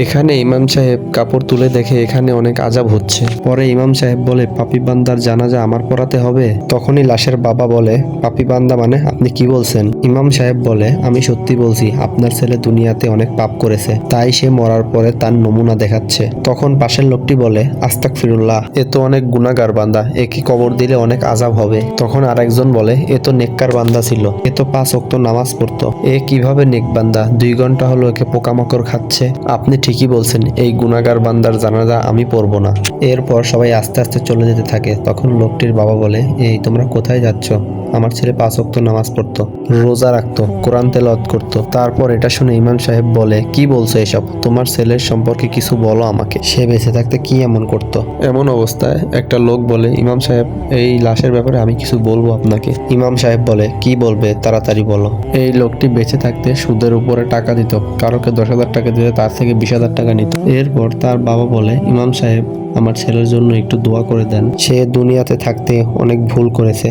এখানে ইমাম সাহেব কাপড় তুলে দেখে এখানে অনেক আজাব হচ্ছে। পরে ইমাম সাহেব বলে, পাপী বান্দার জানাজা আমার পড়াতে হবে? তখনই লাশের বাবা বলে, পাপী বান্দা মানে আপনি কি বলছেন? ইমাম সাহেব বলে, আমি সত্যি বলছি, আপনার ছেলে দুনিয়াতে অনেক পাপ করেছে, তাই সে মরার পরে তার নমুনা দেখাচ্ছে। তখন পাশের লোকটি বলে, আস্তাগফিরুল্লাহ, এ তো অনেক গুনাহগার বান্দা, একে কবর দিলে অনেক আজাব হবে। তখন আরেকজন বলে, এ তো নেককার বান্দা ছিল, এ তো 5 ওয়াক্ত নামাজ পড়তো, এ কিভাবে নেক বান্দা? 2 ঘন্টা হলো একে পোকামাকড় খাচ্ছে। আপনি ঠিকই বলছেন, এই গুনাহগার বান্দার জানাজা আমি পড়বো না। এরপর সবাই আস্তে আস্তে চলে যেতে থাকে। তখন লোকটির বাবা বলে, এই তোমরা কোথায় যাচ্ছ? আমার ছেলে 5 ওয়াক্ত নামাজ পড়তো, রোজা রাখতো, কোরআন তেলাওয়াত করতো। তারপর এটা শুনে ইমাম সাহেব বলে, কি বলছো এসব? তোমার ছেলের সম্পর্কে কিছু বলো আমাকে, সে বেঁচে থাকতে কি এমন করতো? এমন অবস্থায় একটা লোক বলে, ইমাম সাহেব, এই লাশের ব্যাপারে আমি কিছু বলবো আপনাকে। ইমাম সাহেব বলে, কি বলবে তাড়াতাড়ি বলো। এই লোকটি বেঁচে থাকতে সুদের উপরে টাকা দিত, কারোকে 10,000 টাকা দিলে তার থেকে 20,000 টাকা নিত। এরপর তার বাবা বলে, ইমাম সাহেব, আমার ছেলের জন্য একটু দোয়া করে দেন, সে দুনিয়াতে থাকতে অনেক ভুল করেছে।